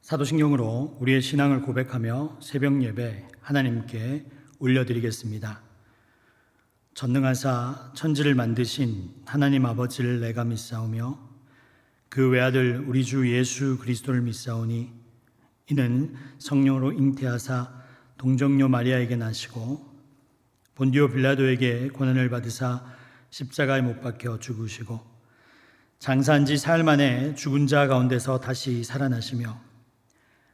사도신경으로 우리의 신앙을 고백하며 새벽 예배 하나님께 올려드리겠습니다. 전능하사 천지를 만드신 하나님 아버지를 내가 믿사오며 그 외아들 우리 주 예수 그리스도를 믿사오니 이는 성령으로 잉태하사 동정녀 마리아에게 나시고 본디오 빌라도에게 고난을 받으사 십자가에 못 박혀 죽으시고 장사한 지 사흘 만에 죽은 자 가운데서 다시 살아나시며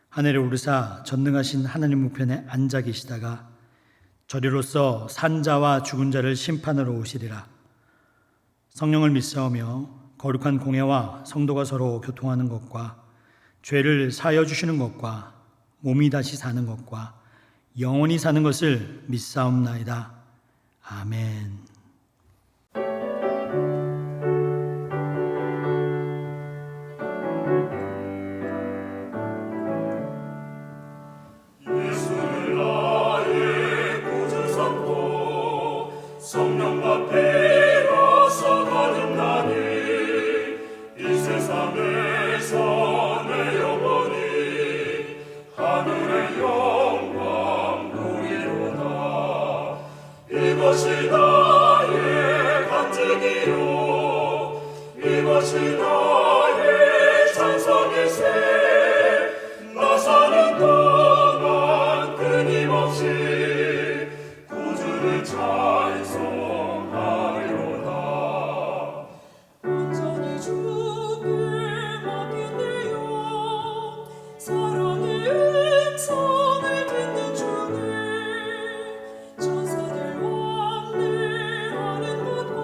하늘에 오르사 전능하신 하나님 우편에 앉아 계시다가 저리로서 산자와 죽은 자를 심판하러 오시리라. 성령을 믿사오며 거룩한 공회와 성도가 서로 교통하는 것과 죄를 사하여 주시는 것과 몸이 다시 사는 것과 영원히 사는 것을 믿사옵나이다. 아멘. 성령과 배로서 거듭나니 이 세상에서 내 영혼이 하늘의 영광 보이로다. 이것이 나의 간증이요 이것이 나의 찬송이세. 나 사는 동안 끊임없이 구주를 찬송하리로다. 온전히 주께 맡긴대요. 사랑의 음성을 듣는 중에 천사들 왕래하는 것과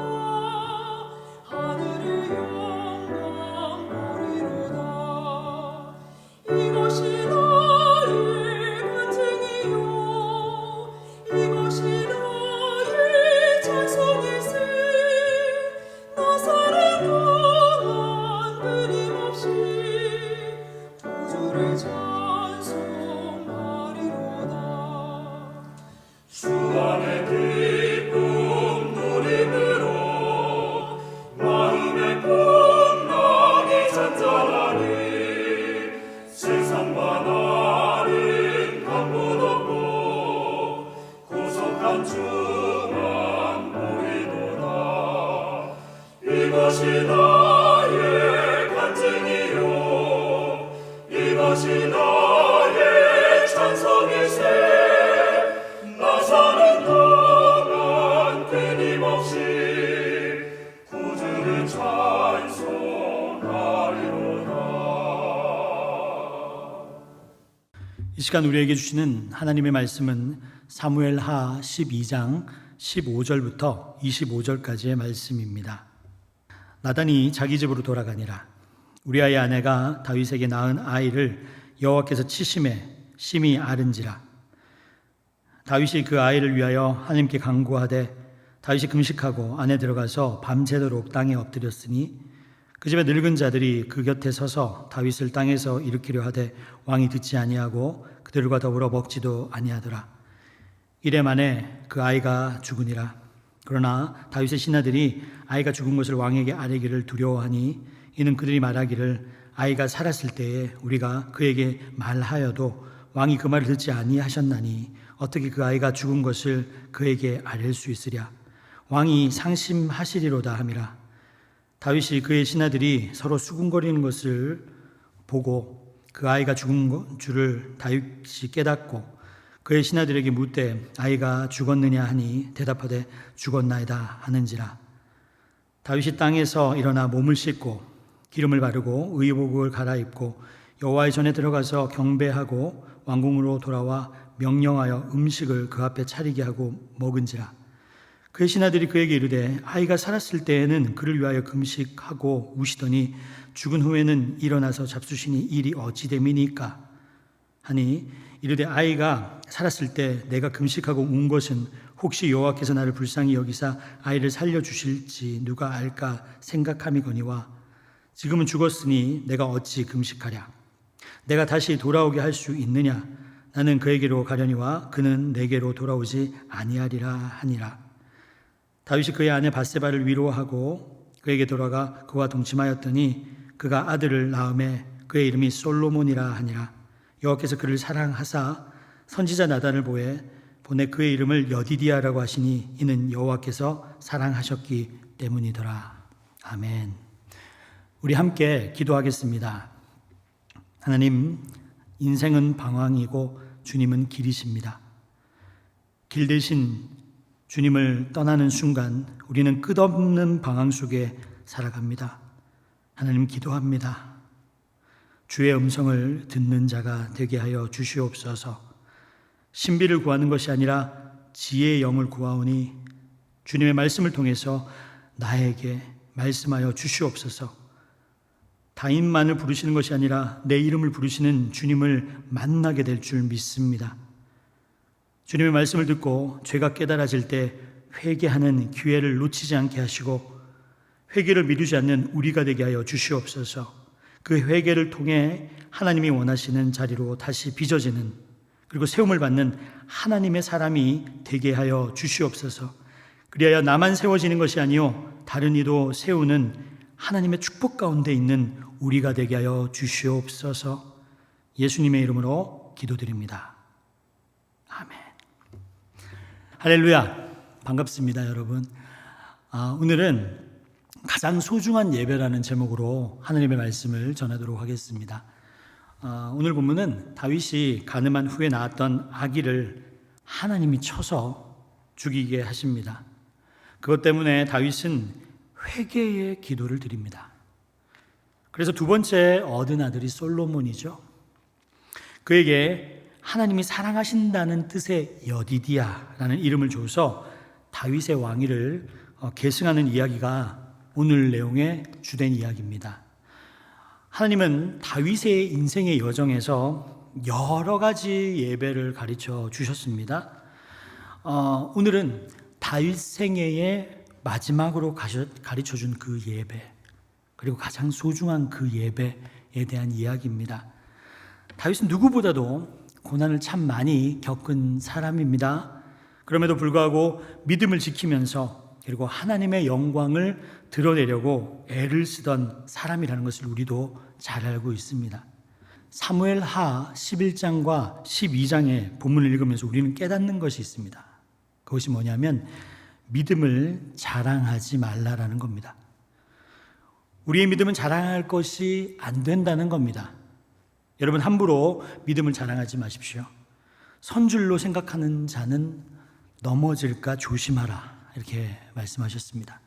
하늘의 영광 보리로다. 이것이 나의 간증이요 이것이 나의 찬송이세. 나 사는 동안 끊임없이 구주를 찬송하리로다. 주 안에 기쁨 누림으로 마음의 풍랑이 잔잔하니 세상과 나는 강분 없고 구속한 주만 보이도다. 이것이 나의 간증이요 이것이 나의 찬송이세. 나 사는 동안 끊임없이 구주를 찬송하리로다. 이 시간 우리에게 주시는 하나님의 말씀은 사무엘하 12장 15절부터 25절까지의 말씀입니다. 나단이 자기 집으로 돌아가니라. 우리아의 아내가 다윗에게 낳은 아이를 여호와께서 치심에 심히 앓은지라. 다윗이 그 아이를 위하여 하나님께 간구하되 다윗이 금식하고 안에 들어가서 밤새도록 땅에 엎드렸으니 그 집의 늙은 자들이 그 곁에 서서 다윗을 땅에서 일으키려 하되 왕이 듣지 아니하고 그들과 더불어 먹지도 아니하더라. 이래 만에 그 아이가 죽으니라. 그러나 다윗의 신하들이 아이가 죽은 것을 왕에게 아뢰기를 두려워하니 이는 그들이 말하기를 아이가 살았을 때에 우리가 그에게 말하여도 왕이 그 말을 듣지 아니하셨나니 어떻게 그 아이가 죽은 것을 그에게 아뢰 수 있으랴. 왕이 상심하시리로다 함이라. 다윗이 그의 신하들이 서로 수군거리는 것을 보고 그 아이가 죽은 줄을 다윗이 깨닫고 그의 신하들에게 묻되 아이가 죽었느냐 하니 대답하되 죽었나이다 하는지라. 다윗이 땅에서 일어나 몸을 씻고 기름을 바르고 의복을 갈아입고 여호와의 전에 들어가서 경배하고 왕궁으로 돌아와 명령하여 음식을 그 앞에 차리게 하고 먹은지라. 그의 신하들이 그에게 이르되 아이가 살았을 때에는 그를 위하여 금식하고 우시더니 죽은 후에는 일어나서 잡수시니 일이 어찌 됨이니까 하니 이르되 아이가 살았을 때 내가 금식하고 운 것은 혹시 여호와께서 나를 불쌍히 여기사 아이를 살려주실지 누가 알까 생각함이거니와 지금은 죽었으니 내가 어찌 금식하랴. 내가 다시 돌아오게 할 수 있느냐. 나는 그에게로 가려니와 그는 내게로 돌아오지 아니하리라 하니라. 다윗이 그의 아내 밧세바를 위로하고 그에게 돌아가 그와 동침하였더니 그가 아들을 낳음에 그의 이름이 솔로몬이라 하니라. 여호와께서 그를 사랑하사 선지자 나단을 보내 그의 이름을 여디디아라고 하시니 이는 여호와께서 사랑하셨기 때문이더라. 아멘. 우리 함께 기도하겠습니다. 하나님, 인생은 방황이고 주님은 길이십니다. 길 대신 주님을 떠나는 순간 우리는 끝없는 방황 속에 살아갑니다. 하나님, 기도합니다. 주의 음성을 듣는 자가 되게 하여 주시옵소서. 신비를 구하는 것이 아니라 지혜의 영을 구하오니 주님의 말씀을 통해서 나에게 말씀하여 주시옵소서. 다인만을 부르시는 것이 아니라 내 이름을 부르시는 주님을 만나게 될 줄 믿습니다. 주님의 말씀을 듣고 죄가 깨달아질 때 회개하는 기회를 놓치지 않게 하시고 회개를 미루지 않는 우리가 되게 하여 주시옵소서. 그 회개를 통해 하나님이 원하시는 자리로 다시 빚어지는, 그리고 세움을 받는 하나님의 사람이 되게 하여 주시옵소서. 그리하여 나만 세워지는 것이 아니요 다른 이도 세우는 하나님의 축복 가운데 있는 우리가 되게 하여 주시옵소서. 예수님의 이름으로 기도드립니다. 아멘. 할렐루야. 반갑습니다, 여러분. 오늘은 가장 소중한 예배라는 제목으로 하나님의 말씀을 전하도록 하겠습니다. 오늘 본문은 다윗이 간음한 후에 낳았던 아기를 하나님이 쳐서 죽이게 하십니다. 그것 때문에 다윗은 회개의 기도를 드립니다. 그래서 두 번째 얻은 아들이 솔로몬이죠. 그에게 하나님이 사랑하신다는 뜻의 여디디아라는 이름을 줘서 다윗의 왕위를 계승하는 이야기가 오늘 내용의 주된 이야기입니다. 하나님은 다윗의 인생의 여정에서 여러 가지 예배를 가르쳐 주셨습니다. 오늘은 다윗 생애의 마지막으로 가르쳐 준 그 예배, 그리고 가장 소중한 그 예배에 대한 이야기입니다. 다윗은 누구보다도 고난을 참 많이 겪은 사람입니다. 그럼에도 불구하고 믿음을 지키면서 그리고 하나님의 영광을 드러내려고 애를 쓰던 사람이라는 것을 우리도 잘 알고 있습니다. 사무엘하 11장과 12장의 본문을 읽으면서 우리는 깨닫는 것이 있습니다. 그것이 뭐냐면 믿음을 자랑하지 말라라는 겁니다. 우리의 믿음은 자랑할 것이 안 된다는 겁니다. 여러분, 함부로 믿음을 자랑하지 마십시오. 선줄로 생각하는 자는 넘어질까 조심하라, 이렇게 말씀하셨습니다.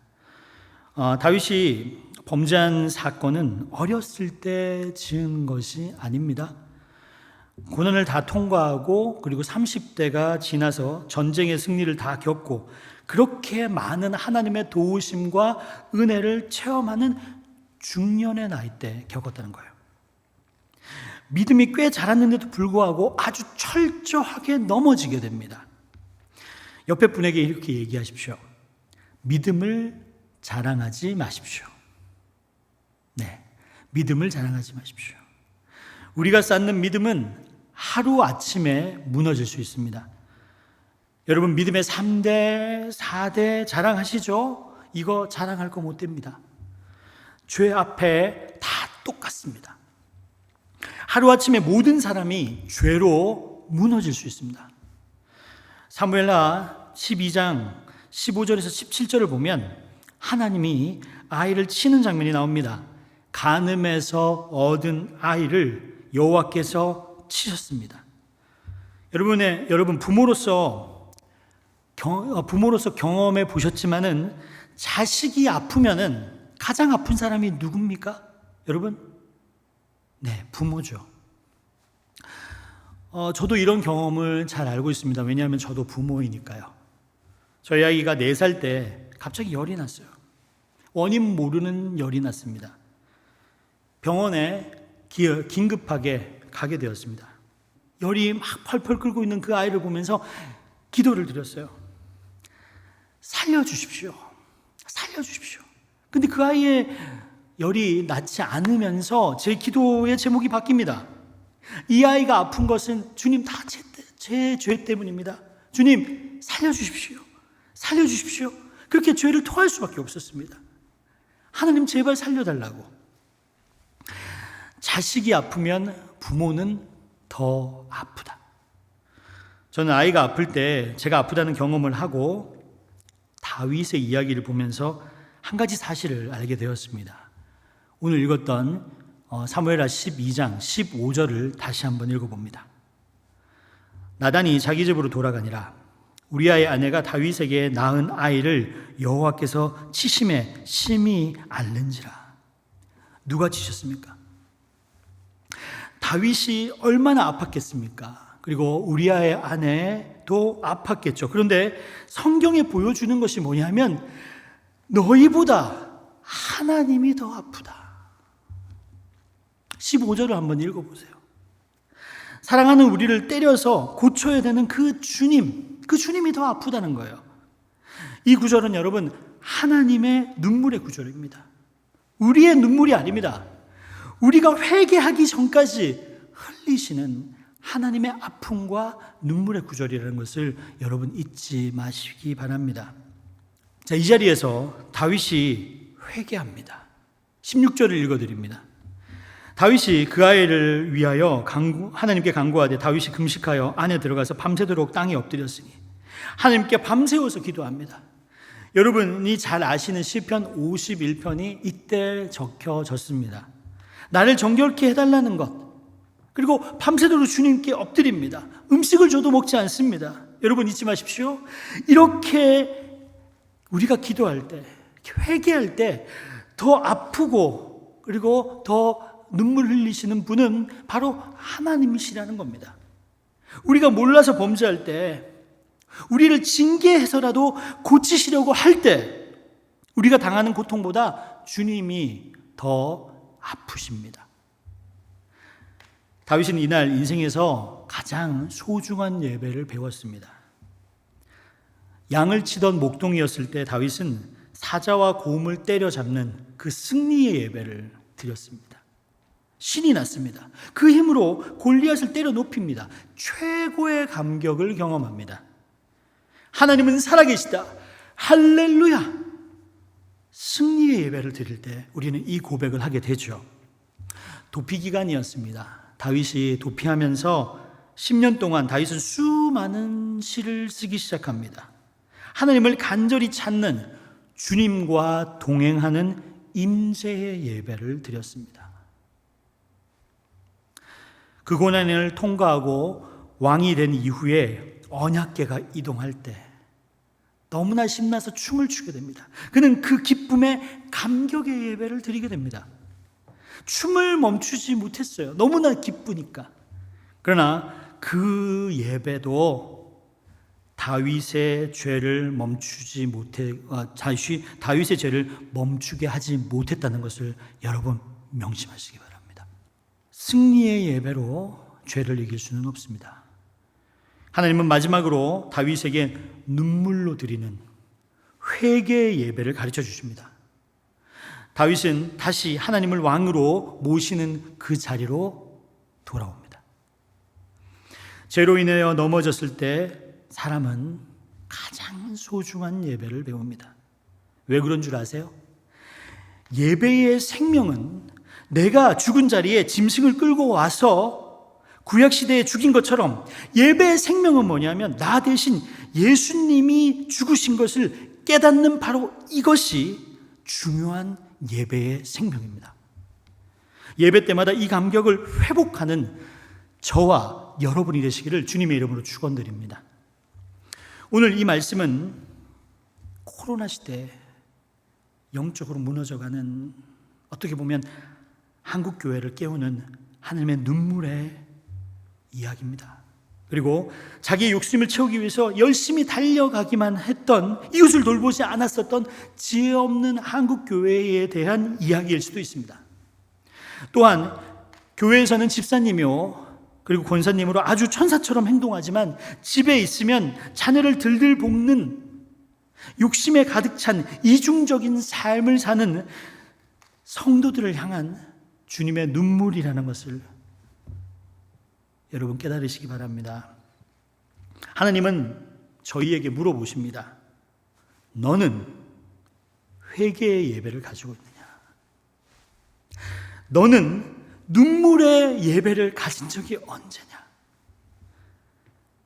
다윗이 범죄한 사건은 어렸을 때 지은 것이 아닙니다. 고난을 다 통과하고 그리고 30대가 지나서 전쟁의 승리를 다 겪고 그렇게 많은 하나님의 도우심과 은혜를 체험하는 중년의 나이 때 겪었다는 거예요. 믿음이 꽤 자랐는데도 불구하고 아주 철저하게 넘어지게 됩니다. 옆에 분에게 이렇게 얘기하십시오. 믿음을 자랑하지 마십시오. 네, 믿음을 자랑하지 마십시오. 우리가 쌓는 믿음은 하루아침에 무너질 수 있습니다. 여러분, 믿음의 3대, 4대 자랑하시죠? 이거 자랑할 거 못 됩니다. 죄 앞에 다 똑같습니다. 하루아침에 모든 사람이 죄로 무너질 수 있습니다. 사무엘하 12장 15절에서 17절을 보면 하나님이 아이를 치는 장면이 나옵니다. 간음에서 얻은 아이를 여호와께서 치셨습니다. 여러분 부모로서 경험해 보셨지만은 자식이 아프면은 가장 아픈 사람이 누굽니까? 여러분? 네, 부모죠. 저도 이런 경험을 잘 알고 있습니다. 왜냐하면 저도 부모이니까요. 저희 아이가 4살 때 갑자기 열이 났어요. 원인 모르는 열이 났습니다. 병원에 긴급하게 가게 되었습니다. 열이 막 펄펄 끓고 있는 그 아이를 보면서 기도를 드렸어요. 살려주십시오. 살려주십시오. 근데 그 아이의 열이 낫지 않으면서 제 기도의 제목이 바뀝니다. 이 아이가 아픈 것은 주님 다 제 죄 때문입니다. 주님 살려주십시오. 살려주십시오. 그렇게 죄를 토할 수밖에 없었습니다. 하나님 제발 살려달라고. 자식이 아프면 부모는 더 아프다. 저는 아이가 아플 때 제가 아프다는 경험을 하고 다윗의 이야기를 보면서 한 가지 사실을 알게 되었습니다. 오늘 읽었던 사무엘하 12장 15절을 다시 한번 읽어봅니다. 나단이 자기 집으로 돌아가니라. 우리아의 아내가 다윗에게 낳은 아이를 여호와께서 치심에 심히 앓는지라. 누가 치셨습니까? 다윗이 얼마나 아팠겠습니까? 그리고 우리아의 아내도 아팠겠죠. 그런데 성경에 보여주는 것이 뭐냐면 너희보다 하나님이 더 아프다. 15절을 한번 읽어보세요. 사랑하는 우리를 때려서 고쳐야 되는 그 주님이 더 아프다는 거예요. 이 구절은 여러분 하나님의 눈물의 구절입니다. 우리의 눈물이 아닙니다. 우리가 회개하기 전까지 흘리시는 하나님의 아픔과 눈물의 구절이라는 것을 여러분 잊지 마시기 바랍니다. 자, 이 자리에서 다윗이 회개합니다. 16절을 읽어드립니다. 다윗이 그 아이를 위하여 하나님께 간구하되 다윗이 금식하여 안에 들어가서 밤새도록 땅에 엎드렸으니 하나님께 밤새워서 기도합니다. 여러분이 잘 아시는 시편 51편이 이때 적혀졌습니다. 나를 정결케 해달라는 것, 그리고 밤새도록 주님께 엎드립니다. 음식을 줘도 먹지 않습니다. 여러분 잊지 마십시오. 이렇게 우리가 기도할 때, 회개할 때 더 아프고 그리고 더 눈물 흘리시는 분은 바로 하나님이시라는 겁니다. 우리가 몰라서 범죄할 때, 우리를 징계해서라도 고치시려고 할 때 우리가 당하는 고통보다 주님이 더 아프십니다. 다윗은 이날 인생에서 가장 소중한 예배를 배웠습니다. 양을 치던 목동이었을 때 다윗은 사자와 곰을 때려잡는 그 승리의 예배를 드렸습니다. 신이 났습니다. 그 힘으로 골리앗을 때려 높입니다. 최고의 감격을 경험합니다. 하나님은 살아계시다. 할렐루야. 승리의 예배를 드릴 때 우리는 이 고백을 하게 되죠. 도피 기간이었습니다. 다윗이 도피하면서 10년 동안 다윗은 수많은 시를 쓰기 시작합니다. 하나님을 간절히 찾는 주님과 동행하는 임재의 예배를 드렸습니다. 그 고난을 통과하고 왕이 된 이후에 언약궤가 이동할 때 너무나 신나서 춤을 추게 됩니다. 그는 그 기쁨에 감격의 예배를 드리게 됩니다. 춤을 멈추지 못했어요. 너무나 기쁘니까. 그러나 그 예배도 다윗의 죄를 멈추게 하지 못했다는 것을 여러분 명심하시기 바랍니다. 승리의 예배로 죄를 이길 수는 없습니다. 하나님은 마지막으로 다윗에게 눈물로 드리는 회개의 예배를 가르쳐 주십니다. 다윗은 다시 하나님을 왕으로 모시는 그 자리로 돌아옵니다. 죄로 인하여 넘어졌을 때 사람은 가장 소중한 예배를 배웁니다. 왜 그런 줄 아세요? 예배의 생명은 내가 죽은 자리에 짐승을 끌고 와서 구약시대에 죽인 것처럼 예배의 생명은 뭐냐면 나 대신 예수님이 죽으신 것을 깨닫는 바로 이것이 중요한 예배의 생명입니다. 예배 때마다 이 감격을 회복하는 저와 여러분이 되시기를 주님의 이름으로 축원드립니다. 오늘 이 말씀은 코로나 시대에 영적으로 무너져가는, 어떻게 보면 한국 교회를 깨우는 하나님의 눈물의 이야기입니다. 그리고 자기의 욕심을 채우기 위해서 열심히 달려가기만 했던, 이웃을 돌보지 않았었던 지혜 없는 한국 교회에 대한 이야기일 수도 있습니다. 또한 교회에서는 집사님이요 그리고 권사님으로 아주 천사처럼 행동하지만 집에 있으면 자녀를 들들 볶는 욕심에 가득 찬 이중적인 삶을 사는 성도들을 향한 주님의 눈물이라는 것을 여러분 깨달으시기 바랍니다. 하나님은 저희에게 물어보십니다. 너는 회개의 예배를 가지고 있느냐? 너는 눈물의 예배를 가진 적이 언제냐?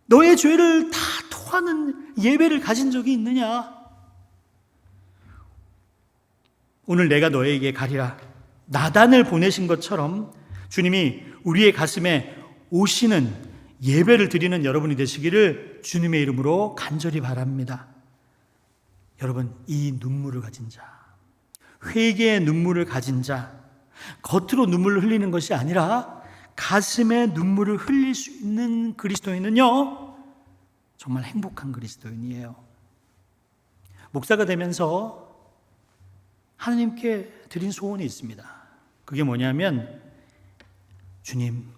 너의 죄를 다 토하는 예배를 가진 적이 있느냐? 오늘 내가 너에게 가리라. 나단을 보내신 것처럼 주님이 우리의 가슴에 오시는 예배를 드리는 여러분이 되시기를 주님의 이름으로 간절히 바랍니다. 여러분, 이 눈물을 가진 자, 회개의 눈물을 가진 자, 겉으로 눈물을 흘리는 것이 아니라 가슴에 눈물을 흘릴 수 있는 그리스도인은요, 정말 행복한 그리스도인이에요. 목사가 되면서 하나님께 드린 소원이 있습니다. 그게 뭐냐면, 주님,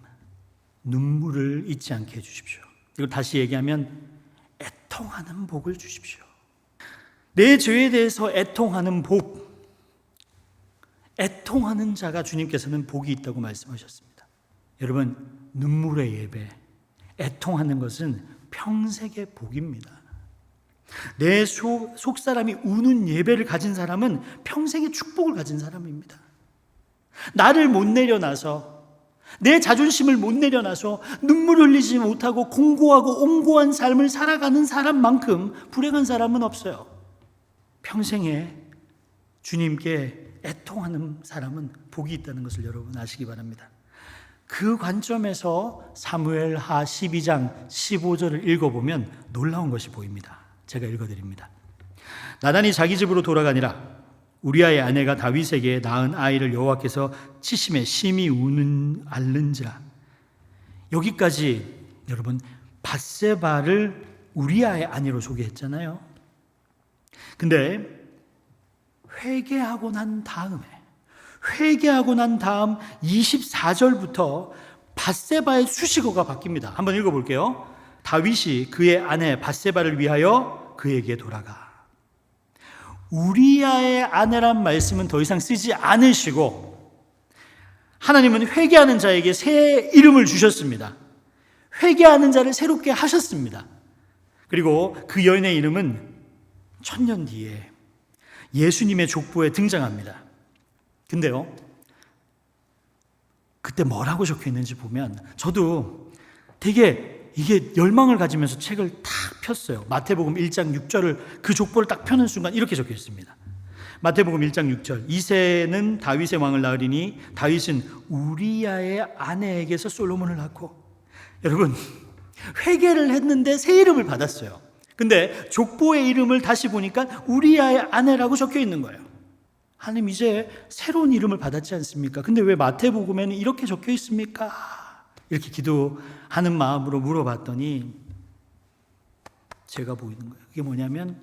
눈물을 잊지 않게 해주십시오. 이걸 다시 얘기하면 애통하는 복을 주십시오. 내 죄에 대해서 애통하는 복, 애통하는 자가 주님께서는 복이 있다고 말씀하셨습니다. 여러분, 눈물의 예배, 애통하는 것은 평생의 복입니다. 내 속사람이 우는 예배를 가진 사람은 평생의 축복을 가진 사람입니다. 나를 못 내려놔서, 내 자존심을 못 내려놔서 눈물을 흘리지 못하고 공고하고 옹고한 삶을 살아가는 사람만큼 불행한 사람은 없어요. 평생에 주님께 애통하는 사람은 복이 있다는 것을 여러분 아시기 바랍니다. 그 관점에서 사무엘하 12장 15절을 읽어보면 놀라운 것이 보입니다. 제가 읽어드립니다. 나단이 자기 집으로 돌아가니라. 우리아의 아내가 다윗에게 낳은 아이를 여호와께서 치심에 심히 앓는지라. 여기까지 여러분 밧세바를 우리아의 아내로 소개했잖아요. 근데 회개하고 난 다음 24절부터 밧세바의 수식어가 바뀝니다. 한번 읽어볼게요. 다윗이 그의 아내 밧세바를 위하여 그에게 돌아가. 우리아의 아내란 말씀은 더 이상 쓰지 않으시고 하나님은 회개하는 자에게 새 이름을 주셨습니다. 회개하는 자를 새롭게 하셨습니다. 그리고 그 여인의 이름은 1000년 뒤에 예수님의 족보에 등장합니다. 근데요, 그때 뭐라고 적혀 있는지 보면 저도 되게 이게 열망을 가지면서 책을 탁 폈어요. 마태복음 1장 6절을 그 족보를 딱 펴는 순간 이렇게 적혀 있습니다. 마태복음 1장 6절, 이새는 다윗의 왕을 낳으리니 다윗은 우리아의 아내에게서 솔로몬을 낳고. 여러분, 회개를 했는데 새 이름을 받았어요. 근데 족보의 이름을 다시 보니까 우리아의 아내라고 적혀 있는 거예요. 하나님, 이제 새로운 이름을 받았지 않습니까? 근데 왜 마태복음에는 이렇게 적혀 있습니까? 이렇게 기도하는 마음으로 물어봤더니 제가 보이는 거예요. 그게 뭐냐면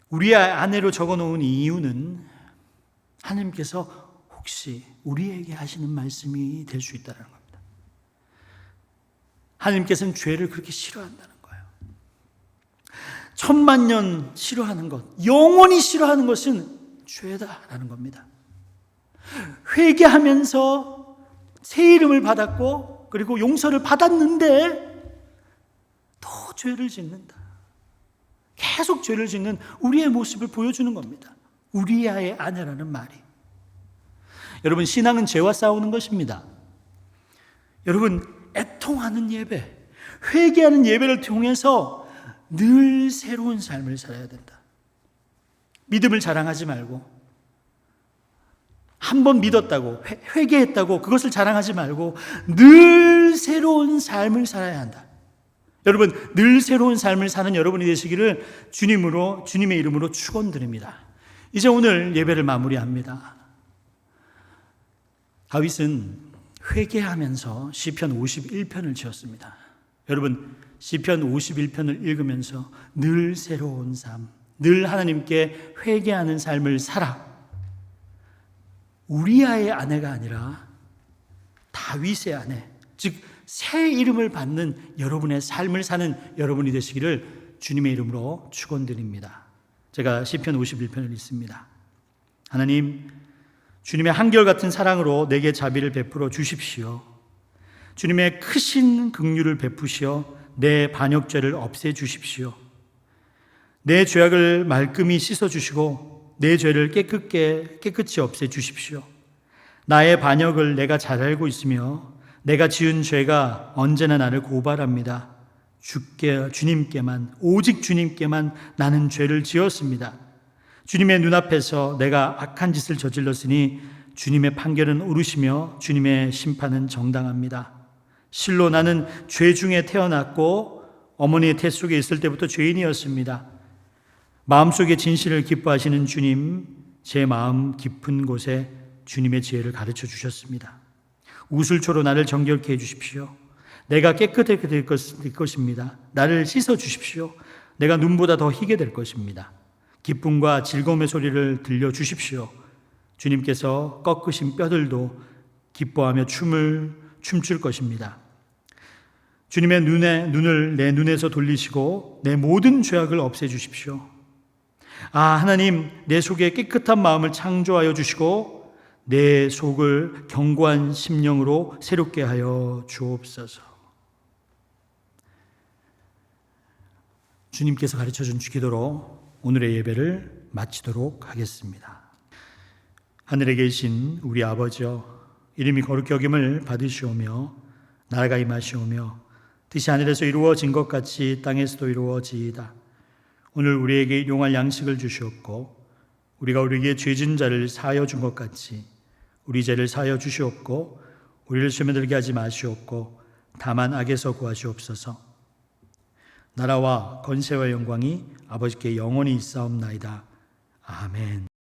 우리의 아내로 적어놓은 이유는 하나님께서 혹시 우리에게 하시는 말씀이 될 수 있다는 겁니다. 하나님께서는 죄를 그렇게 싫어한다는 거예요. 1000만 년 싫어하는 것, 영원히 싫어하는 것은 죄다라는 겁니다. 회개하면서 새 이름을 받았고 그리고 용서를 받았는데 더 죄를 짓는다. 계속 죄를 짓는 우리의 모습을 보여주는 겁니다. 우리아의 아내라는 말이. 여러분, 신앙은 죄와 싸우는 것입니다. 여러분, 애통하는 예배, 회개하는 예배를 통해서 늘 새로운 삶을 살아야 된다. 믿음을 자랑하지 말고, 한 번 믿었다고, 회개했다고 그것을 자랑하지 말고 늘 새로운 삶을 살아야 한다. 여러분, 늘 새로운 삶을 사는 여러분이 되시기를 주님의 이름으로 축원드립니다. 이제 오늘 예배를 마무리합니다. 다윗은 회개하면서 시편 51편을 지었습니다. 여러분, 시편 51편을 읽으면서 늘 새로운 삶, 늘 하나님께 회개하는 삶을 살아. 우리아의 아내가 아니라 다윗의 아내, 즉 새 이름을 받는 여러분의 삶을 사는 여러분이 되시기를 주님의 이름으로 축원드립니다. 제가 시편 51편을 읽습니다. 하나님, 주님의 한결같은 사랑으로 내게 자비를 베풀어 주십시오. 주님의 크신 긍휼을 베푸시어 내 반역죄를 없애 주십시오. 내 죄악을 말끔히 씻어 주시고 내 죄를 깨끗이 없애 주십시오. 나의 반역을 내가 잘 알고 있으며 내가 지은 죄가 언제나 나를 고발합니다. 주님께만, 오직 주님께만 나는 죄를 지었습니다. 주님의 눈앞에서 내가 악한 짓을 저질렀으니 주님의 판결은 옳으시며 주님의 심판은 정당합니다. 실로 나는 죄 중에 태어났고 어머니의 태 속에 있을 때부터 죄인이었습니다. 마음속에 진실을 기뻐하시는 주님, 제 마음 깊은 곳에 주님의 지혜를 가르쳐 주셨습니다. 우슬초로 나를 정결케 해 주십시오. 내가 깨끗하게 될 것입니다. 나를 씻어 주십시오. 내가 눈보다 더 희게 될 것입니다. 기쁨과 즐거움의 소리를 들려 주십시오. 주님께서 꺾으신 뼈들도 기뻐하며 춤출 것입니다. 주님의 눈을 내 눈에서 돌리시고 내 모든 죄악을 없애 주십시오. 하나님, 내 속에 깨끗한 마음을 창조하여 주시고 내 속을 견고한 심령으로 새롭게 하여 주옵소서. 주님께서 가르쳐준 기도로 오늘의 예배를 마치도록 하겠습니다. 하늘에 계신 우리 아버지여, 이름이 거룩히 여김을 받으시오며 나라가 임하시오며 뜻이 하늘에서 이루어진 것 같이 땅에서도 이루어지이다. 오늘 우리에게 일용할 양식을 주시옵고 우리가 우리에게 죄진 자를 사하여 준 것 같이 우리 죄를 사하여 주시옵고 우리를 시험에 들게 하지 마시옵고 다만 악에서 구하시옵소서. 나라와 권세와 영광이 아버지께 영원히 있사옵나이다. 아멘.